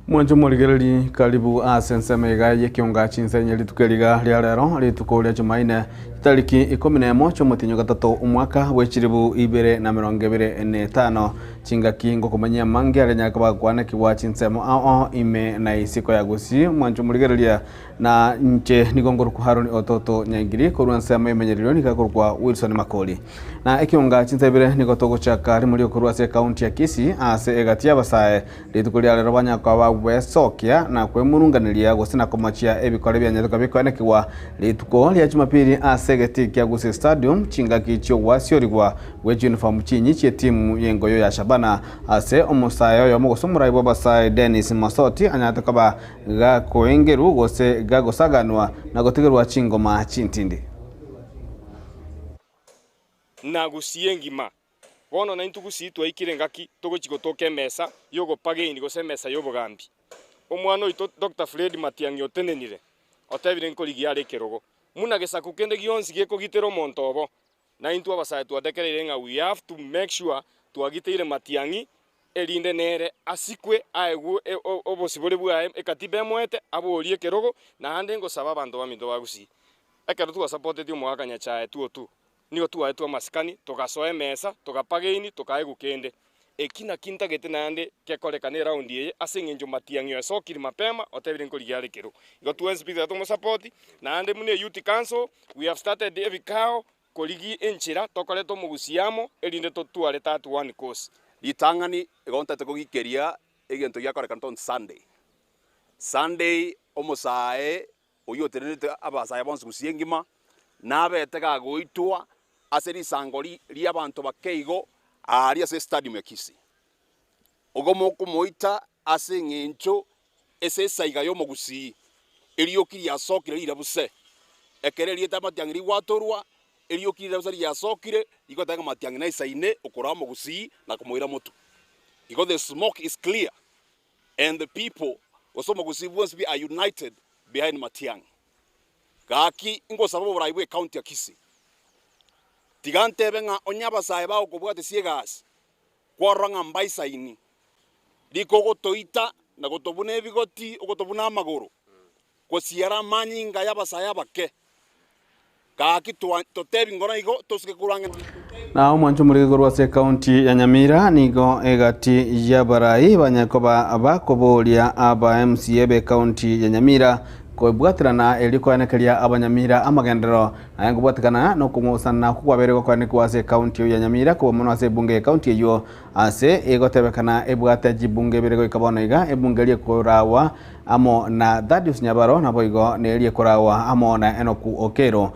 Mwanjo murigereri karibu asensema iga Ekeonga Chinsa Inye litukeriga ria rero rituko ria Jumaine tariki 11 mutinyo gatatu umwaka wechiribu 2025 chingaki ngokumanyia mange arenya kabagwana kiwa Chinsemo ao ime na isiko ya gusi mwanjo murigereria na nche nigongoru ku Haron Ototo nyangiri kurwansema imenyeriryo nikakurwa Wilson Makoli na Ekeonga Chinsa ibere nigotogo chaka rimuri okurwa se county ya Kisii ase egatia basae rituko ria rero banyakwa wesokia na kwemurunganiria gusina komachia ebikore bya nyaruka bikonekiwa rituko ria Jumapili asegeti kya Gusii Stadium chingaki cyo wasiorigwa we uniform chinyi cye timu yengoyo ya Shabana ase omusayo yo mugusumura ibo basai Dennis Masoti anyatakaba ga koengeru gose gagosaganwa na gotegerwa chingoma chintindi na gusiengima bono na intugusi twaikire ngaki tuguchigotoke mesa yogo pageni gose mesa yobogambi omwana oito Dr. Fred Matiang'i otenenire otebire nkorigia ari kirogo muna gesaku kende gionsi gekogitero montobo na intu abasaye twadekerere nga we have to make sure twagiteire Matiang'i erinde nere asikwe aegu obosibore bwae ekatibe mwete aborie kirogo na hande ngosaba bantu bamindo bagusi ekero twasapote omwaka nyachae tu nigo tuaetwa maskani tugasoe mesa tugapageni tukaegu kende ekina kinta gete nande kekorekane round ye asengenjo Matiang'i esokiri mapema otebire nkorigia ari kiro igo tuenspita tumo support na ande mune youth council we have started every cow koligi enchira tokoreto mugusiamo erinde totware tatu one course litangani igonta tekogikeria egento gyakorekana on Sunday omosae oyoterete abasaye bonse gusiengima nabete gagoitwa aseri sangori ria bantu bakeigo aria se stadium ya Kisii ogomo kumoita ase ngencho ese saiga yo mogusii eriokiri ya sokire ira buse ekereri eta Matiang'i watorwa eriokiri ya buse ya sokire igotanga Matiang'i na isaine okora mogusii na kumoira motu because the smoke is clear and the people also mogusii wants to be united behind Matiang'i gaki ingo sababu buraibwe county ya Kisii tigante benga onyabasaye bawo kubwate siegas kwaranga mbaisaini dikogo toita na gotobune bigoti ogotobuna amaguru kosiara manyinga yabasaye bake kaki totebi ngora igo tosike kuranga na omwanjo murigorwa se county ya Nyamira nigo egati ya barai banyakoba abakoboria aba MCA be county ya Nyamira kwebwatirana eliko yanekeria abanyamira amagendero ayango bwatikana no kumosana kukwabere kwa se county ya Nyamira ko muno ase bunge county yo ase egotebekana ebwate jibunge berego ikabona iga ebungerie korawa amo na Thaddeus Nyabaro na boigo nerie korawa amo na Enoku Okero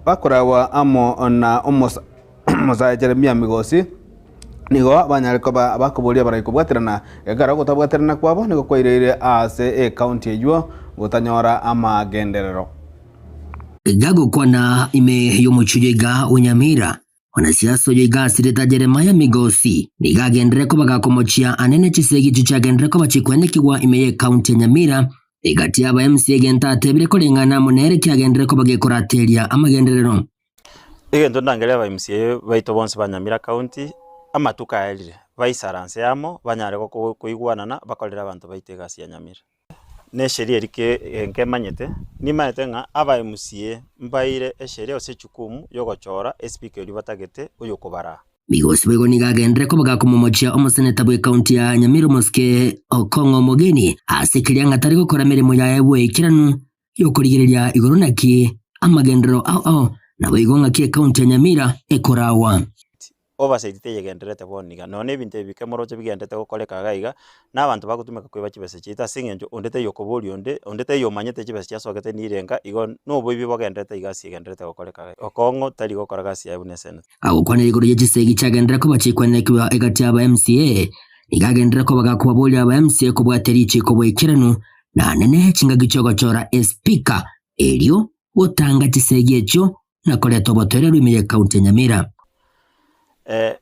bakorawa amo na Moza Jeremia Migosi nigo banyareko bakoboria bariko bwatirana egara gotabwatirana kwabo nigo kwairire ase county yo gutanyora amagenderero gago kwana ime yomuchujega Nyamira wanasiasa yoiga sireta Jeremia Migosi nigagendere ko bagakomochia anene chisegi chuchagendere ko bachikwenekirwa ime county ya Nyamira igati aba MCA genta tebire kolengana munere kyagendere ko bagekораteria amagenderero egento ndangere aba MCA baito bonse banyamira county amatuka elire baisaranse amo banyare ko kuigwanana bakolera abantu baitega sia Nyamira nesheria erike nkemanyete nimanyete nga aba MCA mbaire esheria osechukumu yogochora speaker libatagete oyokobara Migosi bego nigagendere ko bagakomomochia omoseneta bwe county ya Nyamira Moske Okongo Mogeni asekiria ngatari gukora mirimo ya ebwe ikiranu yokorigereria igoro naki amagendero ao na baigonga kie county ya Nyamira ekorawa obasaitite yegenderete boniga none binte bikemoroche bigendete gokoreka gaiga nabantu bagutumeka kwiba kibese chita singenjo ondete yokobori ondete yomanyete kibese cyasogete nirenga igo no boibi bagendete igasi yegenderete gokoreka gaiga Okongo tari gokora gasi ya bunesene ago kwane igoro yegisegi cyagendera ko bachikwenekwa egati aba MCA igagendera ko bagakubaboли aba MCA ko bwateriche ko bwekiranu na nene chinga gichogachora speaker elio otanga kisegi echo na kole tobotorero ime county ya Nyamira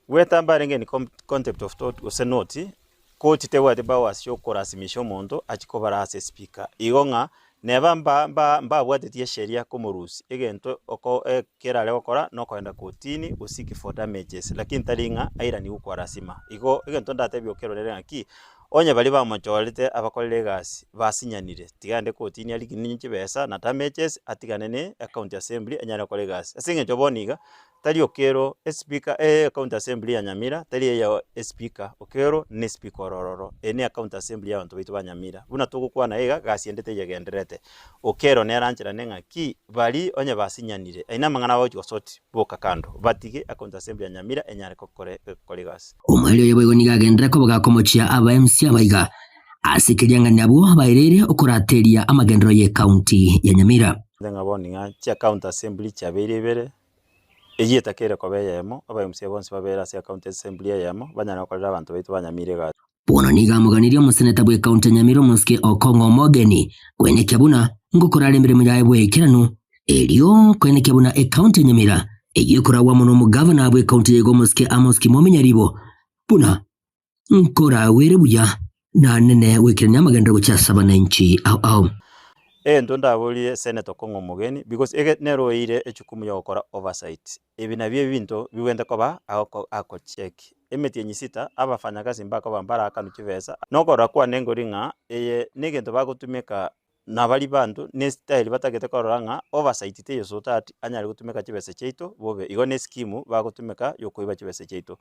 wetamba renge ni concept of thought usenoti ko titewa te bawa sio korasimisho mondo achikobara ase speaker igonga neba mba bwatetie sheria komurusi egento oko kerale okora no kwenda kotini usiki for damages lakini taringa aira ni uko rasima igo egento ndate byo kerorere aki onye bali bamochorete abakorere egasi basinyanire tigande kotini ali kininyi chibesa na damages atigane ne account assembly enyara kore egasi asinge choboniga tari okero speaker account assembly ya Nyamira tari ya speaker okero ne speaker ororo ene account assembly ya bantu baitu ba Nyamira buna tugukwana ega gasi endete yegenderete okero ne ranchira nenga ki bali onye basinyanire aina mangana bawo soti boka kando batige account assembly ya Nyamira enyara kokore gasi omwelio yebo nigagendera ko bagakomochia aba MC abaiga asikirianga nabo bairere okurateria amagendero ye county ya Nyamira ndenga boninga chi account assembly cha berebere eyeta kere kobeyemo aba MC bonse babera ase account assembly yemo banyana kokorera abantu baitu ba Nyamira gasi bono nigamuganirie omuseneta bwe county Nyamira Muske Ekeonga mogeni kwenekya buna ngokorare mirimo yae bwekirano elio kwenekya buna county Nyamira egikorawa muno mugavana bwe county yego Muske Amoski Momenyaribo buna nkora were buya na nene wekiranya amagendero gocha sabana inchi au ndondabulie Senator Kongo Mogeni because ege neroire echukumu yokora oversight ebina bye bintu biwenda koba ako check emeti enyisita abafanyakazi mbako bambara akanu kivesa nokora kwa nengoringa eye negento bagutumika nabali bantu ne style batagete koranga oversight te yosotati anyali gutumika kivese cheito bobe igone scheme bagutumika yokoiba kivese cheito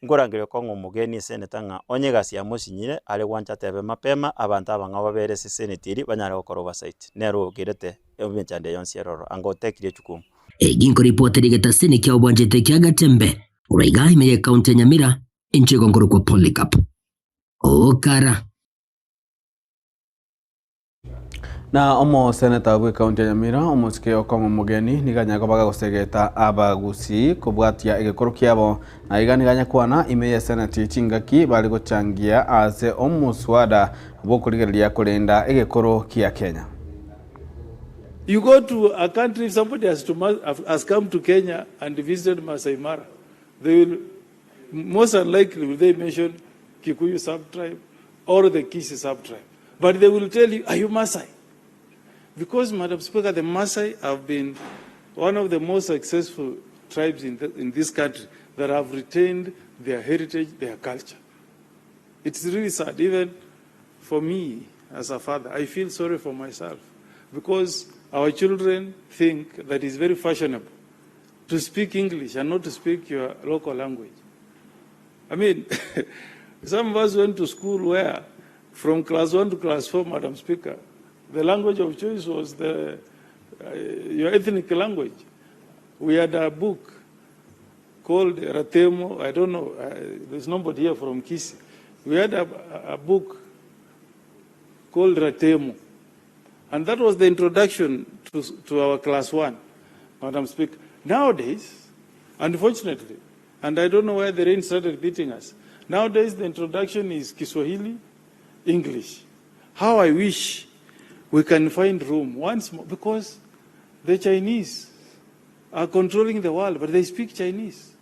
ngorangire Kongo Mogeni Senator nga onye gasi ya mosinyire ale wancha tebe mapema abantu abanga babere se senatiri banyara gukora oversight nero girete ebenchande yonsieroro ango tekire chukumu eginko reporter geta senekya obwanjete kya Getembe uraiga imeye county Nyamira inchego ngoro kwa Polycarp okara na omo seneta bwe county ya Nyamira Muske Ekeonga Mogeni niganya kobaga gusegeta abagusi kubwatia egekoro kyabo na igani kwana imeye senati chingaki bali gochangia ase omuswada bokurigeria kurenda egekoro kya Kenya. You go to a country, if somebody has come to Kenya and visited Masai Mara, they will most unlikely will they mention Kikuyu sub-tribe or the Kisii sub-tribe, but they will tell you, are you Masai? Because, Madam Speaker, the Masai have been one of the most successful tribes in this country that have retained their heritage, their culture. It's really sad. Even for me, as a father, I feel sorry for myself because our children think that it's very fashionable to speak English and not to speak your local language. I mean, some of us went to school where from class 1 to class 4, Madam Speaker, the language of choice was your ethnic language. We had a book called Ratemo. I don't know, there's nobody here from Kisii. We had a book called Ratemo. And that was the introduction to our class 1, Madam Speaker. Nowadays, unfortunately, and I don't know why the rain started beating us, nowadays the introduction is Kiswahili, English. How I wish we can find room once more, because the Chinese are controlling the world, but they speak Chinese.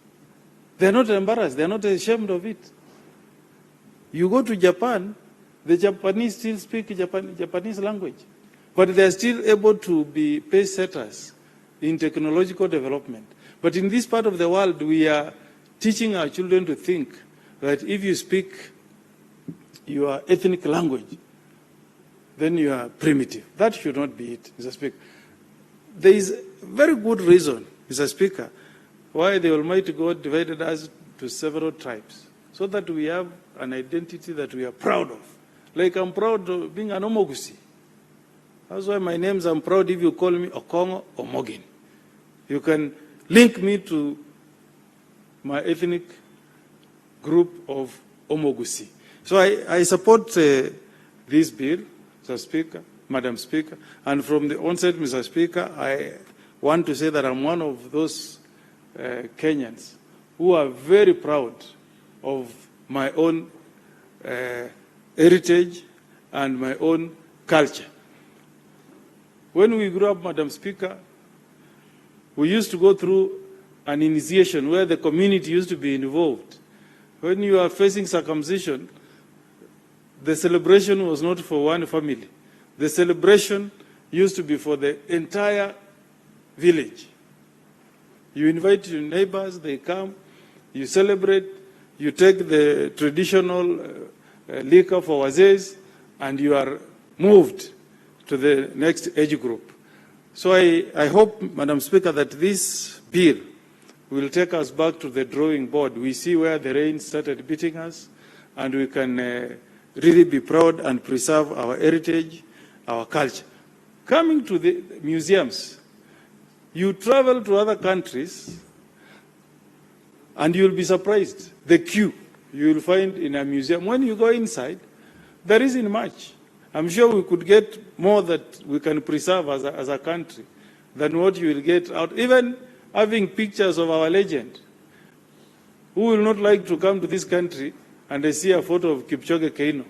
They're not embarrassed, they're not ashamed of it. You go to Japan, the Japanese still speak Japanese language, but they're still able to be pace setters in technological development. But in this part of the world, we are teaching our children to think that if you speak your ethnic language, then you are primitive. That should not be it, Mr. Speaker. There is a very good reason, Mr. Speaker, why the Almighty God divided us to several tribes, so that we have an identity that we are proud of. Like I'm proud of being an Omogusi. That's why my names, I'm proud if you call me Ekeonga or Mogin. You can link me to my ethnic group of Omogusi. So I support this bill, Mr. Speaker, Madam Speaker, and from the onset, Mr. Speaker, I want to say that I'm one of those Kenyans who are very proud of my own heritage and my own culture. When we grew up, Madam Speaker, we used to go through an initiation where the community used to be involved. When you are facing circumcision, the celebration was not for one family. The celebration used to be for the entire village. You invite your neighbors, they come, you celebrate, you take the traditional liquor for wazés, and you are moved to the next age group. So I hope, Madam Speaker, that this bill will take us back to the drawing board. We see where the rain started beating us, and we can really be proud and preserve our heritage, our culture. Coming to the museums, you travel to other countries, and you'll be surprised. The queue you will find in a museum, when you go inside, there isn't much. I'm sure we could get more that we can preserve as a country than what you will get out. Even having pictures of our legend. Who will not like to come to this country and see a photo of Kipchoge Keino?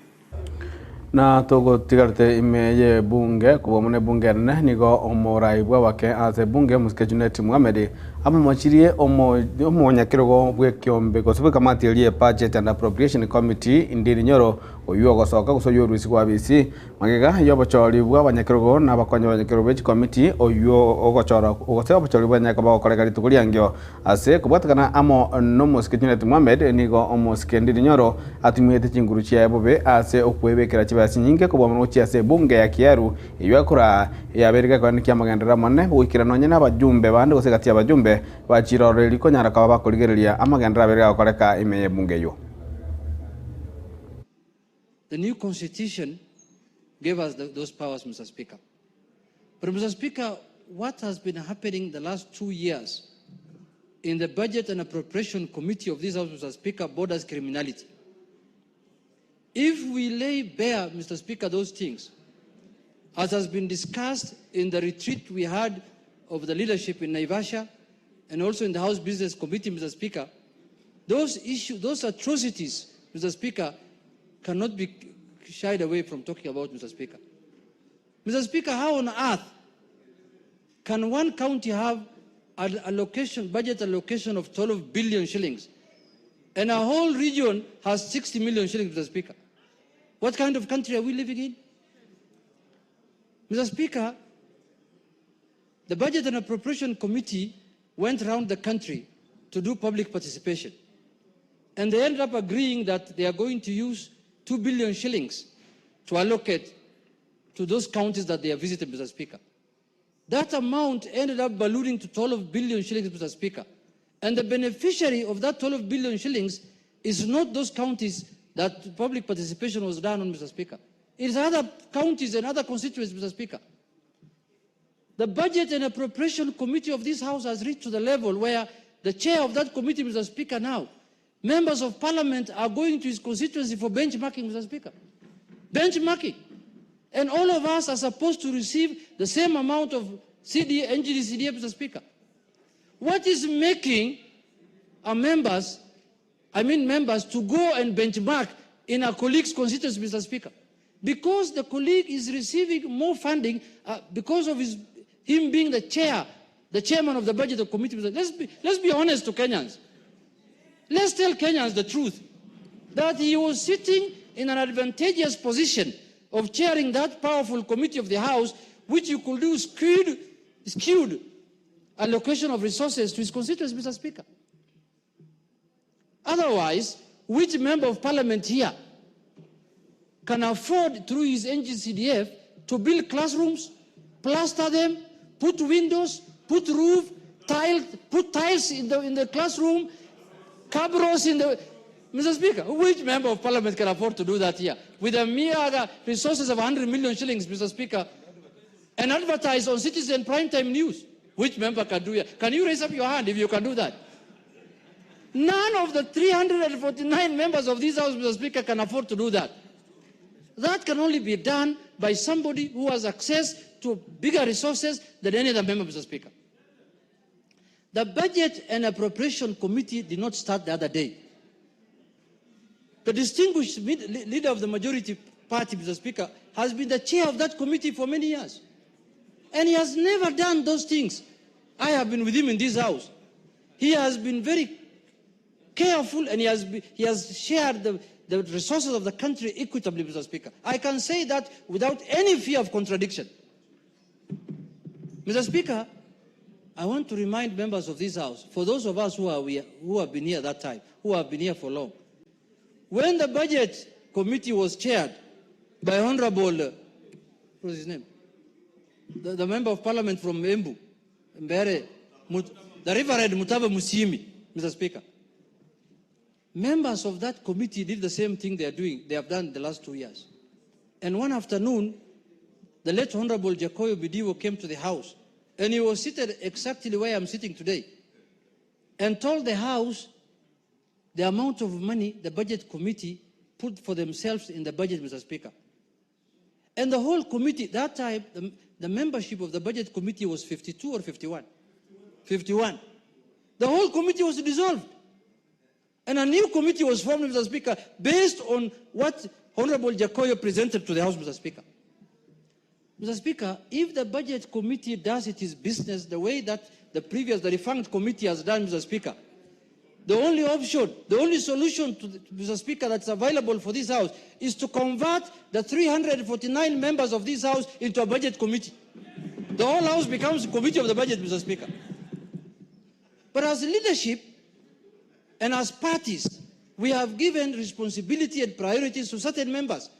Na togo tigarite imeye bunge kubo mune bunge ne nigo omoraibwa wake ase bunge musike Junet Muhammad amamochirie omonyakirogo bwe kiombe gosobe kamati elie budget and appropriation committee indiri nyoro oyuo gosoka gusoyo ruisi kwa BC magega yobochori bwa banyakirogo na bakonyo banyakirogo bechi committee oyuo ogochora ogoseba bochori bwa nyakaba okoreka litukuliangyo ase kubwatakana amo no musike Junet Muhammad nigo omusike indiri nyoro atumiyete chinguru chia bobe ase okwebekera basi nyinge kubwa mwochi ase bunge ya Kiaru iyakura yabereka kwa nikia magandera mone wikira nonye na bajumbe bande gosegati abajumbe bachirore liko nyara kwa bakoligerelia amagandera bereka koreka imeye bunge yo. The new constitution gave us those powers, Mr. Speaker. But Mr. Speaker, what has been happening the last 2 years in the Budget and Appropriation Committee of this House, Mr. Speaker, borders criminality. If we lay bare, Mr. Speaker, those things, as has been discussed in the retreat we had of the leadership in Naivasha and also in the House Business Committee, Mr. Speaker, those issues, those atrocities, Mr. Speaker, cannot be shied away from talking about, Mr. Speaker. Mr. Speaker, how on earth can one county have an allocation, budget allocation of 12 billion shillings and a whole region has 60 million shillings, Mr. Speaker? What kind of country are we living in? Mr. Speaker, the Budget and Appropriation Committee went around the country to do public participation. And they ended up agreeing that they are going to use 2 billion shillings to allocate to those counties that they have visited, Mr. Speaker. That amount ended up ballooning to 12 billion shillings, Mr. Speaker. And the beneficiary of that 12 billion shillings is not those counties that public participation was done on, Mr. Speaker. It is other counties and other constituencies, Mr. Speaker. The Budget and Appropriation Committee of this House has reached to the level where the chair of that committee, Mr. Speaker, now, members of parliament are going to his constituency for benchmarking, Mr. Speaker. Benchmarking. And all of us are supposed to receive the same amount of NGD-CDA, Mr. Speaker. What is making our members to go and benchmark in a colleague's constituency, Mr. Speaker? Because the colleague is receiving more funding because of him being the chairman of the budget committee. Let's be honest to Kenyans. Let's tell Kenyans the truth, that he was sitting in an advantageous position of chairing that powerful committee of the House, which you could do skewed allocation of resources to his constituents, Mr. Speaker. Otherwise, which member of parliament here can afford through his NGCDF to build classrooms, plaster them, put windows, put roof, put tiles in the classroom, cabros in the... Mr. Speaker, which member of parliament can afford to do that here? With a mere resources of 100 million shillings, Mr. Speaker, and advertise on Citizen Primetime News. Which member can do it? Can you raise up your hand if you can do that? None of the 349 members of this House, Mr. Speaker, can afford to do that. That can only be done by somebody who has access to bigger resources than any other member, Mr. Speaker. The Budget and Appropriation Committee did not start the other day. The distinguished leader of the majority party, Mr. Speaker, has been the chair of that committee for many years. And he has never done those things. I have been with him in this House. He has been very careful, and he has shared the resources of the country equitably, Mr. Speaker. I can say that without any fear of contradiction. Mr. Speaker, I want to remind members of this House, for those of us who have been here that time, who have been here for long, when the budget committee was chaired by Honorable, what's his name? The member of parliament from Embu, the Reverend Mutaba Musimi, Mr. Speaker. Members of that committee did the same thing they have done the last 2 years. And one afternoon, the late Honorable Jacoyo Bidiwo came to the House, and he was seated exactly where I'm sitting today, and told the House the amount of money the budget committee put for themselves in the budget, Mr. Speaker. And the whole committee, that time, the membership of the budget committee was 52 or 51? 51. The whole committee was dissolved. And a new committee was formed, Mr. Speaker, based on what Honorable Jacoyo presented to the House, Mr. Speaker. Mr. Speaker, if the budget committee does its business the way that the defunct committee has done, Mr. Speaker, the only option, the only solution, Mr. Speaker, that's available for this House is to convert the 349 members of this House into a budget committee. The whole House becomes a committee of the budget, Mr. Speaker. But as leadership and as parties, we have given responsibility and priorities to certain members.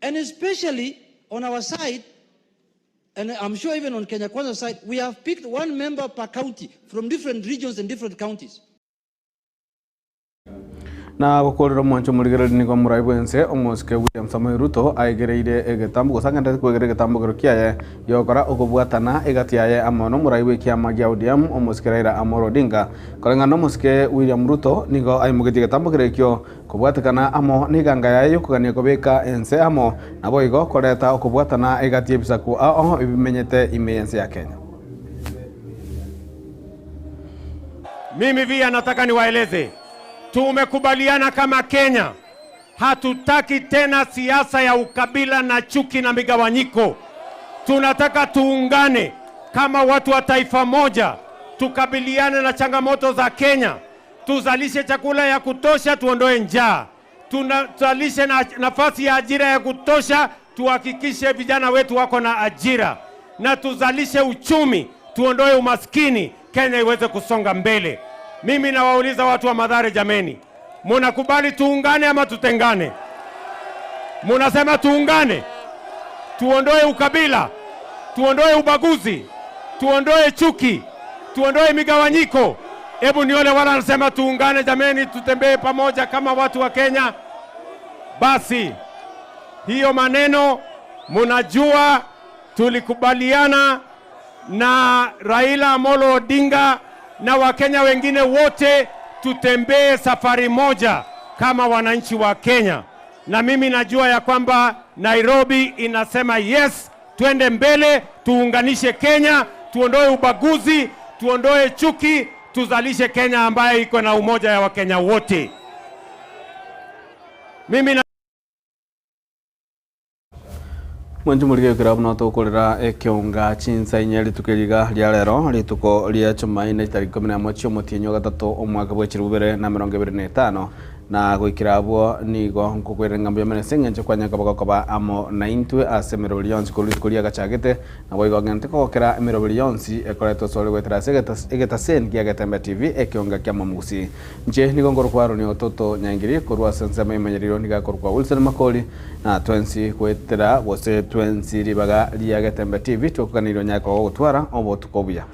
And especially on our side, and I'm sure even on Kenya Kwanza's side, we have picked one member per county from different regions and different counties. Na gukorera mwancho murigere ni kwa muraibu ense omoske William Samoei Ruto aigereire egetambu gusanganda kwegere getambu gerokiaye yokora okubwatana egatiaye amono muraibu kiama gia ODM omoske Raila Amolo Odinga kolengano moske William Ruto nigo aimugetie getambu gerekio kubwatikana amo niganga yayo kugania kobeka ense amo nabo igo koreta okubwatana egatie bisaku ao ibimenyete imeyense ya Kenya. Mimi pia nataka niwaeleze, tumekubaliana kama Kenya, hatutaki tena siasa ya ukabila na chuki na migawanyiko. Tunataka tuungane kama watu wa taifa moja, tukabiliane na changamoto za Kenya, tuzalishe chakula ya kutosha, tuondoe njaa, tuzalishe nafasi ya ajira ya kutosha, tuhakikishe vijana wetu wako na ajira, na tuzalishe uchumi, tuondoe umaskini, Kenya iweze kusonga mbele. Mimi nawauliza watu wa Mathare, jameni, munakubali tuungane ama tutengane? Munasema tuungane, tuondoe ukabila, tuondoe ubaguzi, tuondoe chuki, tuondoe migawanyiko. Hebu nione wala wanasema tuungane, jameni, tutembee pamoja kama watu wa Kenya. Basi hiyo maneno munajua tulikubaliana na Raila Amolo Odinga na Wakenya wengine wote, tutembee safari moja kama wananchi wa Kenya. Na mimi najua ya kwamba Nairobi inasema yes, tuende mbele, tuunganishe Kenya, tuondoe ubaguzi, tuondoe chuki, tuzalishe Kenya ambayo iko na umoja ya Wakenya wote. Mimi Mwanju murige kirabu no tukorera Ekeonga Chinsa Inye litukiriga ria rero rituko ria Jumaine tariki 11 mutinyo gatatu omwaka bwa 2025 na gwikirabwo nigo nkukwere ngambyo menesenga nje kwanya kabakoba amo na intwe asemero lyonsi kulitukuria gachagete na boigo ngante kokera emero lyonsi ekoreto sole gwetera egeta sen kia Getembe TV Ekeonga kya mamusi nje nigo ngoro kwaro ni Ototo nyangiri kurwa sense memenyeriro niga korwa Wilson Makoli na twensi kwetera bose twensi ribaga lia Getembe TV tukukaniro nyako gutwara obo tukobuya.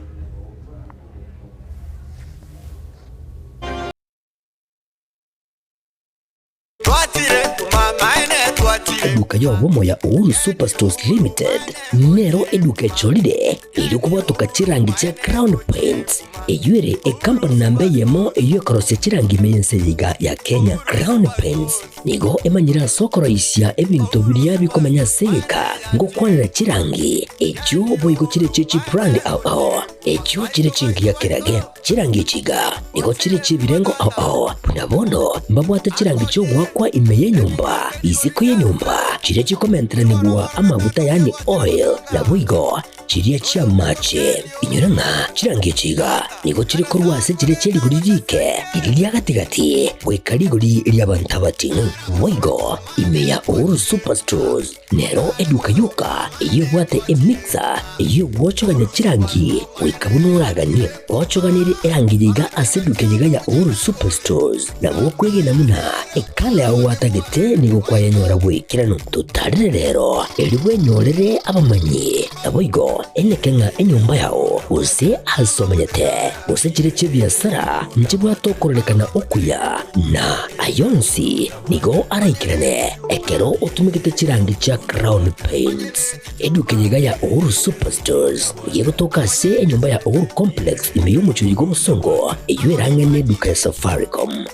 Eduka ya womo ya Uhuru Superstores Limited nero eduka cholide ili kubwatuka chirangi cha Crown Paints eyuere company nambe yemo eyokorose chirangi meyense yiga ya Kenya. Crown Paints nigo emanyira sokoro isya ebintu biriya bikomanya seka ngo kwanira chirangi echo boyiko chire chichi brand ao echo chire chingi ya kirage chirangi chiga nigo chire chibirengo ao punabono mbabwata chirangi cyo gwakwa imeye nyumba isiko ya nyumba chire chikomentra nibwa amavuta yani oil na bwigo chiria chia mache inyuranga chirangi chiga nigo chiri korwase chiri chiri guririke iriria gatigati gwikari guri ria bantabati moigo imeya Uhuru Superstores nero eduka yuka iyo gwate emixer iyo wochoganya chirangi wikabunuragani wochoganire erangi yiga aseduke yiga ya Uhuru Superstores na wokwege namuna ekale aho watagete nigo kwaya nyora gwikirano tutarire rero eliwe nyorere abamanyi naboigo enekenga enyumba yao use asomanyete use chire chibiasara nchibwa tokorelekana okuya na ayonsi nigo araikirane ekero utumikite chirangi cha Crown Paints eduke yiga ya Uhuru Superstores yego tokase enyumba ya Uhuru Complex imeyumuchuyigo musongo eyuerange neduka ya Safaricom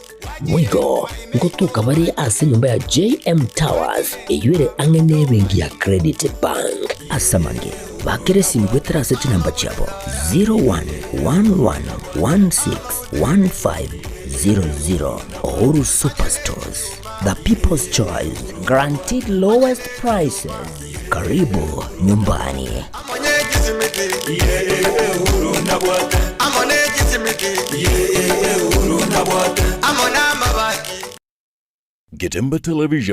mwigo ngotuka bari ase nyumba ya JM Towers eyuere angene bengi ya Credit Bank asamange bakere simgwetera seti namba chabo 0111161500 Uhuru Superstores, the people's choice, guaranteed lowest prices. Karibu nyumbani. Getembe Television.